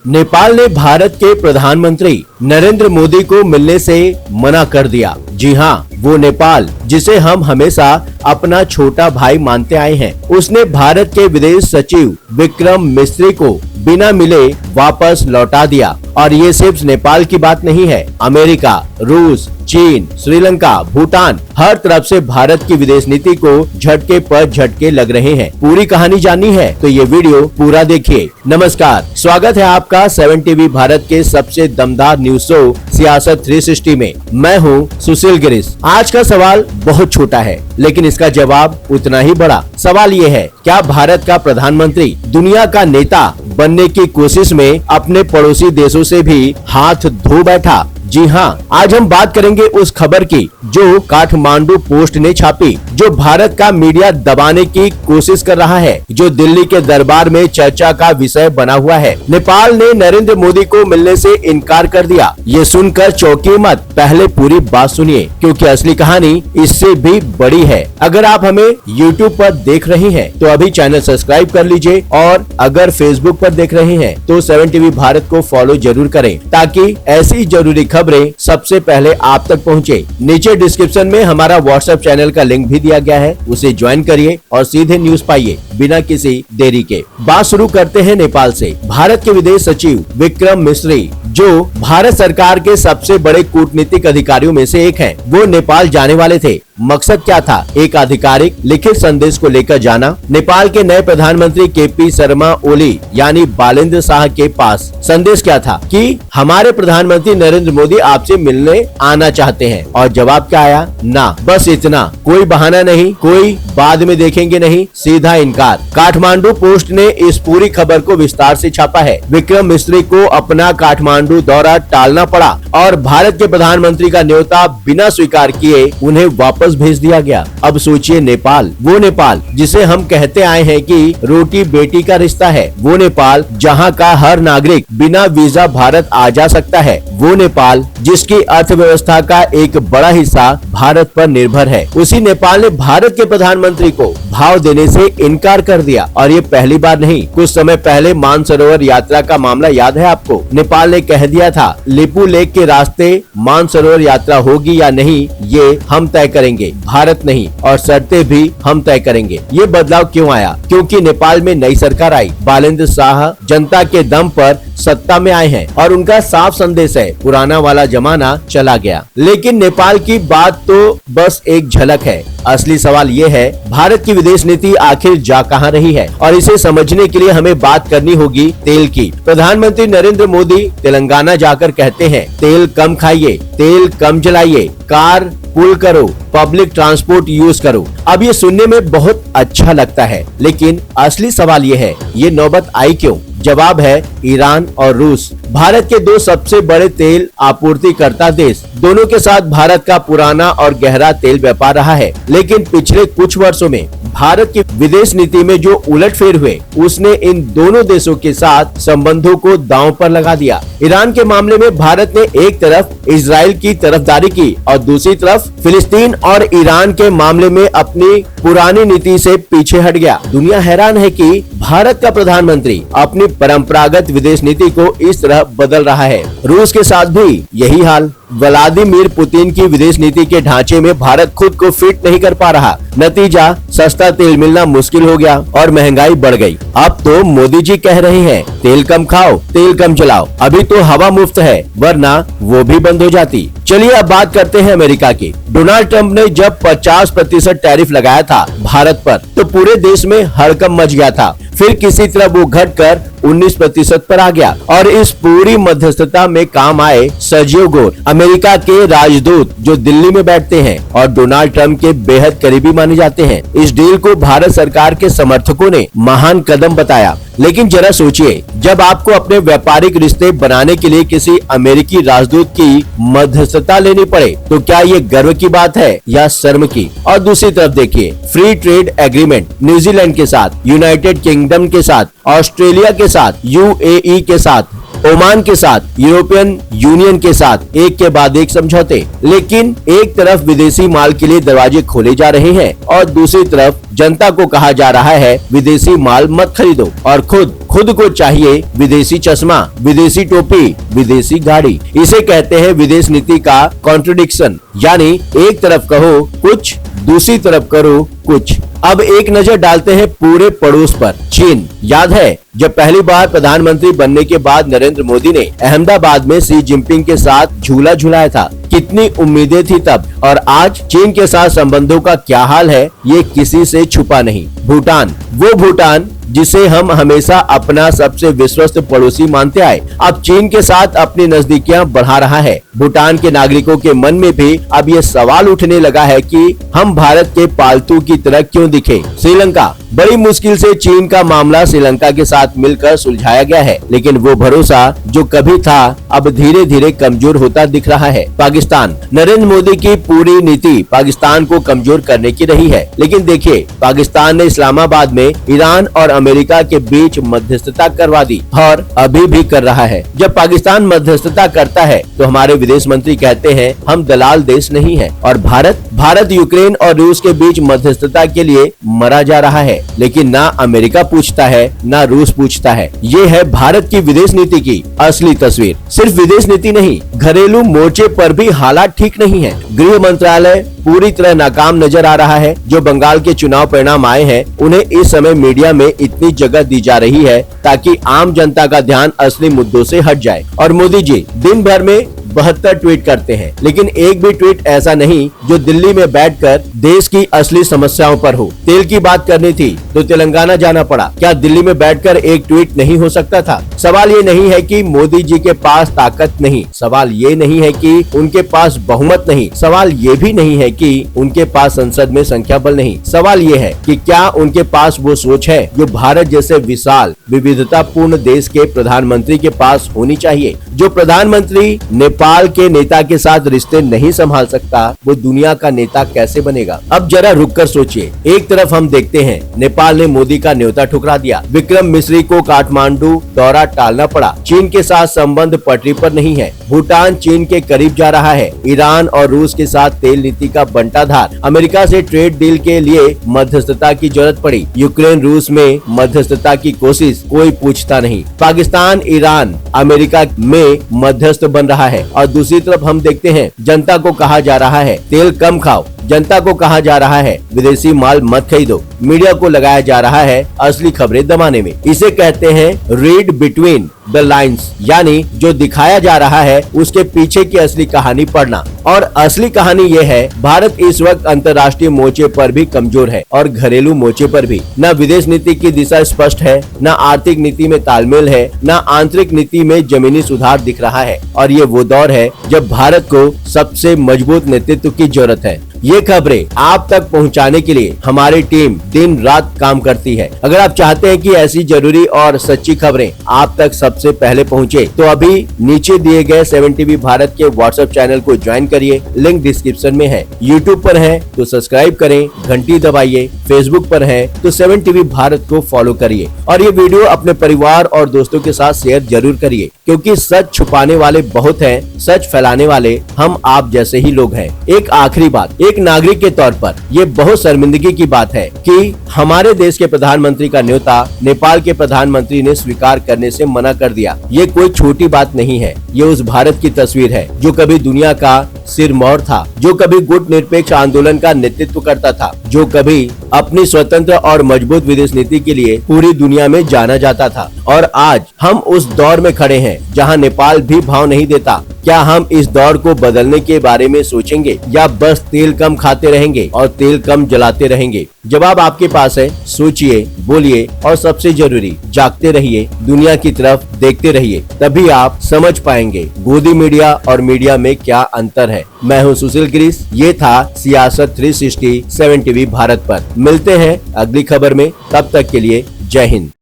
नेपाल ने भारत के प्रधानमंत्री नरेंद्र मोदी को मिलने से मना कर दिया। जी हाँ, वो नेपाल जिसे हम हमेशा अपना छोटा भाई मानते आए हैं, उसने भारत के विदेश सचिव विक्रम मिस्री को बिना मिले वापस लौटा दिया। और ये सिर्फ नेपाल की बात नहीं है, अमेरिका, रूस, चीन, श्रीलंका, भूटान, हर तरफ से भारत की विदेश नीति को झटके पर झटके लग रहे हैं। पूरी कहानी जाननी है तो ये वीडियो पूरा देखिए। नमस्कार, स्वागत है आपका 7 टीवी भारत के सबसे दमदार न्यूज शो सियासत 360 में। मैं हूँ सुशील गिरीश। आज का सवाल बहुत छोटा है, लेकिन इसका जवाब उतना ही बड़ा। सवाल ये है, क्या भारत का प्रधानमंत्री दुनिया का नेता बनने की कोशिश में अपने पड़ोसी देशों से भी हाथ धो बैठा? जी हाँ, आज हम बात करेंगे उस खबर की जो काठमांडू पोस्ट ने छापी, जो भारत का मीडिया दबाने की कोशिश कर रहा है, जो दिल्ली के दरबार में चर्चा का विषय बना हुआ है। नेपाल ने नरेंद्र मोदी को मिलने से इनकार कर दिया। ये सुनकर चौंकिए मत, पहले पूरी बात सुनिए, क्योंकि असली कहानी इससे भी बड़ी है। अगर आप हमें YouTube पर देख रहे हैं तो अभी चैनल सब्सक्राइब कर लीजिए, और अगर Facebook पर देख रहे हैं तो 7 टीवी भारत को फॉलो जरूर करें, ताकि ऐसी जरूरी खबरें सबसे पहले आप तक पहुंचे। नीचे डिस्क्रिप्शन में हमारा व्हाट्सएप चैनल का लिंक भी दिया गया है, उसे ज्वाइन करिए और सीधे न्यूज पाइए बिना किसी देरी के। बात शुरू करते हैं नेपाल से। भारत के विदेश सचिव विक्रम मिस्री, जो भारत सरकार के सबसे बड़े कूटनीतिक अधिकारियों में से एक हैं, वो नेपाल जाने वाले थे। मकसद क्या था? एक आधिकारिक लिखित संदेश को लेकर जाना। नेपाल के नए प्रधानमंत्री केपी शर्मा ओली यानी बालेंद्र शाह के पास संदेश क्या था कि हमारे प्रधानमंत्री नरेंद्र मोदी आपसे मिलने आना चाहते हैं। और जवाब क्या आया? ना, बस इतना, कोई बहाना नहीं, कोई बाद में देखेंगे नहीं, सीधा इनकार। काठमांडू पोस्ट ने इस पूरी खबर को विस्तार से छापा है। विक्रम मिस्री को अपना काठमांडू दौरा टालना पड़ा और भारत के प्रधानमंत्री का न्योता बिना स्वीकार किए उन्हें वापस भेज दिया गया। अब सोचिए, नेपाल, वो नेपाल जिसे हम कहते आए हैं कि रोटी बेटी का रिश्ता है, वो नेपाल जहां का हर नागरिक बिना वीजा भारत आ जा सकता है, वो नेपाल जिसकी अर्थव्यवस्था का एक बड़ा हिस्सा भारत पर निर्भर है, उसी नेपाल ने भारत के प्रधानमंत्री को भाव देने से इनकार कर दिया। और ये पहली बार नहीं, कुछ समय पहले मानसरोवर यात्रा का मामला याद है आपको? नेपाल ने कह दिया था लिपू लेक के रास्ते मानसरोवर यात्रा होगी या नहीं ये हम तय करेंगे, भारत नहीं, और शर्तें भी हम तय करेंगे। ये बदलाव क्यों आया? क्योंकि नेपाल में नई सरकार आई, बालेंद्र शाह जनता के दम पर सत्ता में आए हैं और उनका साफ संदेश है, पुराना वाला जमाना चला गया। लेकिन नेपाल की बात तो बस एक झलक है। असली सवाल ये है, भारत की विदेश नीति आखिर जा कहां रही है? और इसे समझने के लिए हमें बात करनी होगी तेल की। प्रधानमंत्री नरेंद्र मोदी तेलंगाना जाकर कहते हैं तेल कम खाइए, तेल कम जलाइए, कार पुल करो, पब्लिक ट्रांसपोर्ट यूज करो। अब ये सुनने में बहुत अच्छा लगता है, लेकिन असली सवाल ये है, ये नौबत आई क्यों? जवाब है ईरान और रूस, भारत के दो सबसे बड़े तेल आपूर्तिकर्ता देश। दोनों के साथ भारत का पुराना और गहरा तेल व्यापार रहा है, लेकिन पिछले कुछ वर्षों में भारत की विदेश नीति में जो उलटफेर हुए, उसने इन दोनों देशों के साथ संबंधों को दांव पर लगा दिया। ईरान के मामले में भारत ने एक तरफ इजराइल की तरफदारी की और दूसरी तरफ फिलिस्तीन और ईरान के मामले में अपनी पुरानी नीति से पीछे हट गया। दुनिया हैरान है कि भारत का प्रधानमंत्री अपनी परंपरागत विदेश नीति को इस तरह बदल रहा है। रूस के साथ भी यही हाल। व्लादिमीर पुतिन की विदेश नीति के ढांचे में भारत खुद को फिट नहीं कर पा रहा। नतीजा, सस्ता तेल मिलना मुश्किल हो गया और महंगाई बढ़ गई। अब तो मोदी जी कह रहे हैं तेल कम खाओ, तेल कम चलाओ। अभी तो हवा मुफ्त है, वरना वो भी बंद हो जाती। चलिए अब बात करते हैं अमेरिका की। डोनाल्ड ट्रंप ने जब 50% टैरिफ लगाया था भारत पर, तो पूरे देश में हड़कंप मच गया था। फिर किसी तरह वो घटकर 19% पर आ गया और इस पूरी मध्यस्थता में काम आए सर्जियो गोर, अमेरिका के राजदूत, जो दिल्ली में बैठते हैं और डोनाल्ड ट्रंप के बेहद करीबी माने जाते हैं। इस डील को भारत सरकार के समर्थकों ने महान कदम बताया। लेकिन जरा सोचिए, जब आपको अपने व्यापारिक रिश्ते बनाने के लिए किसी अमेरिकी राजदूत की मध्यस्थता लेनी पड़े, तो क्या ये गर्व की बात है या शर्म की? और दूसरी तरफ देखिए, फ्री ट्रेड एग्रीमेंट न्यूजीलैंड के साथ, यूनाइटेड किंगडम के साथ, ऑस्ट्रेलिया के साथ, यूएई के साथ, ओमान के साथ, यूरोपियन यूनियन के साथ एक के बाद एक समझौते। लेकिन एक तरफ विदेशी माल के लिए दरवाजे खोले जा रहे हैं और दूसरी तरफ जनता को कहा जा रहा है विदेशी माल मत खरीदो और खुद को चाहिए विदेशी चश्मा, विदेशी टोपी, विदेशी गाड़ी। इसे कहते हैं विदेश नीति का कॉन्ट्रडिक्शन, यानी एक तरफ कहो कुछ, दूसरी तरफ करो कुछ। अब एक नजर डालते हैं पूरे पड़ोस पर, चीन। याद है जब पहली बार प्रधानमंत्री बनने के बाद नरेंद्र मोदी ने अहमदाबाद में शी जिनपिंग के साथ झूला झुलाया था, कितनी उम्मीदें थी तब। और आज चीन के साथ संबंधों का क्या हाल है ये किसी से छुपा नहीं। भूटान, वो भूटान जिसे हम हमेशा अपना सबसे विश्वस्त पड़ोसी मानते आए, अब चीन के साथ अपनी नजदीकियां बढ़ा रहा है। भूटान के नागरिकों के मन में भी अब ये सवाल उठने लगा है कि हम भारत के पालतू की तरह क्यों दिखे। श्रीलंका, बड़ी मुश्किल से चीन का मामला श्रीलंका के साथ मिलकर सुलझाया गया है, लेकिन वो भरोसा जो कभी था अब धीरे धीरे कमजोर होता दिख रहा है। पाकिस्तान, नरेंद्र मोदी की पूरी नीति पाकिस्तान को कमजोर करने की रही है, लेकिन देखिए पाकिस्तान ने इस्लामाबाद में ईरान और अमेरिका के बीच मध्यस्थता करवा दी और अभी भी कर रहा है। जब पाकिस्तान मध्यस्थता करता है तो हमारे विदेश मंत्री कहते हैं हम दलाल देश नहीं है। और भारत यूक्रेन और रूस के बीच मध्यस्थता के लिए मरा जा रहा है, लेकिन ना अमेरिका पूछता है ना रूस पूछता है। ये है भारत की विदेश नीति की असली तस्वीर। सिर्फ विदेश नीति नहीं, घरेलू मोर्चे पर भी हालात ठीक नहीं है। गृह मंत्रालय पूरी तरह नाकाम नजर आ रहा है। जो बंगाल के चुनाव परिणाम आए हैं उन्हें इस समय मीडिया में इतनी जगह दी जा रही है ताकि आम जनता का ध्यान असली मुद्दों से हट जाए। और मोदी जी दिन भर में 72 ट्वीट करते हैं, लेकिन एक भी ट्वीट ऐसा नहीं जो दिल्ली में बैठकर देश की असली समस्याओं पर हो। तेल की बात करनी थी तो तेलंगाना जाना पड़ा, क्या दिल्ली में बैठकर एक ट्वीट नहीं हो सकता था? सवाल ये नहीं है कि मोदी जी के पास ताकत नहीं, सवाल ये नहीं है कि उनके पास बहुमत नहीं, सवाल ये भी नहीं है कि उनके पास संसद में संख्या बल नहीं। सवाल ये है कि क्या उनके पास वो सोच है जो भारत जैसे विशाल विविधतापूर्ण देश के प्रधानमंत्री के पास होनी चाहिए। जो प्रधानमंत्री नेपाल के नेता के साथ रिश्ते नहीं संभाल सकता, वो दुनिया का नेता कैसे बनेगा? अब जरा रुककर सोचिए। एक तरफ हम देखते हैं नेपाल ने मोदी का न्योता ठुकरा दिया, विक्रम मिश्री को काठमांडू दौरा टालना पड़ा, चीन के साथ संबंध पटरी पर नहीं है, भूटान चीन के करीब जा रहा है, ईरान और रूस के साथ तेल नीति का बंटाधार, अमेरिका से ट्रेड डील के लिए मध्यस्थता की जरूरत पड़ी, यूक्रेन रूस में मध्यस्थता की कोशिश, कोई पूछता नहीं, पाकिस्तान ईरान अमेरिका में मध्यस्थ बन रहा है। और दूसरी तरफ हम देखते हैं जनता को कहा जा रहा है तेल कम खाओ, जनता को कहा जा रहा है विदेशी माल मत खरीदो, मीडिया को लगाया जा रहा है असली खबरें दबाने में। इसे कहते हैं रीड बिटवीन द लाइन्स, यानी जो दिखाया जा रहा है उसके पीछे की असली कहानी पढ़ना। और असली कहानी ये है भारत इस वक्त अंतर्राष्ट्रीय मोर्चे पर भी कमजोर है और घरेलू मोर्चे पर भी। न विदेश नीति की दिशा स्पष्ट है, न आर्थिक नीति में तालमेल है, न आंतरिक नीति में जमीनी सुधार दिख रहा है। और ये वो दौर है जब भारत को सबसे मजबूत नेतृत्व की जरूरत है। ये खबरें आप तक पहुंचाने के लिए हमारी टीम दिन रात काम करती है। अगर आप चाहते हैं कि ऐसी जरूरी और सच्ची खबरें आप तक सबसे पहले पहुंचे, तो अभी नीचे दिए गए 7 टीवी भारत के व्हाट्सएप चैनल को ज्वाइन करिए, लिंक डिस्क्रिप्शन में है। यूट्यूब पर है तो सब्सक्राइब करें, घंटी दबाइए, फेसबुक पर है तो 7 टीवी भारत को फॉलो करिए और ये वीडियो अपने परिवार और दोस्तों के साथ शेयर जरूर करिए, क्योंकि सच छुपाने वाले बहुत हैं, सच फैलाने वाले हम आप जैसे ही लोग हैं। एक आखिरी बात, एक नागरिक के तौर पर ये बहुत शर्मिंदगी की बात है कि हमारे देश के प्रधानमंत्री का न्योता नेपाल के प्रधानमंत्री ने स्वीकार करने से मना कर दिया। ये कोई छोटी बात नहीं है, ये उस भारत की तस्वीर है जो कभी दुनिया का सिरमौर था, जो कभी गुट निरपेक्ष आंदोलन का नेतृत्व करता था, जो कभी अपनी स्वतंत्र और मजबूत विदेश नीति के लिए पूरी दुनिया में जाना जाता था। और आज हम उस दौर में खड़े हैं जहां नेपाल भी भाव नहीं देता। क्या हम इस दौर को बदलने के बारे में सोचेंगे या बस तेल कम खाते रहेंगे और तेल कम जलाते रहेंगे? जवाब आपके पास है, सोचिए, बोलिए और सबसे जरूरी जागते रहिए, दुनिया की तरफ देखते रहिए, तभी आप समझ पाएंगे गोदी मीडिया और मीडिया में क्या अंतर है। मैं हूं सुशील गिरीश, ये था सियासत 360 7 टीवी भारत पर। मिलते हैं अगली खबर में, तब तक के लिए जय हिंद।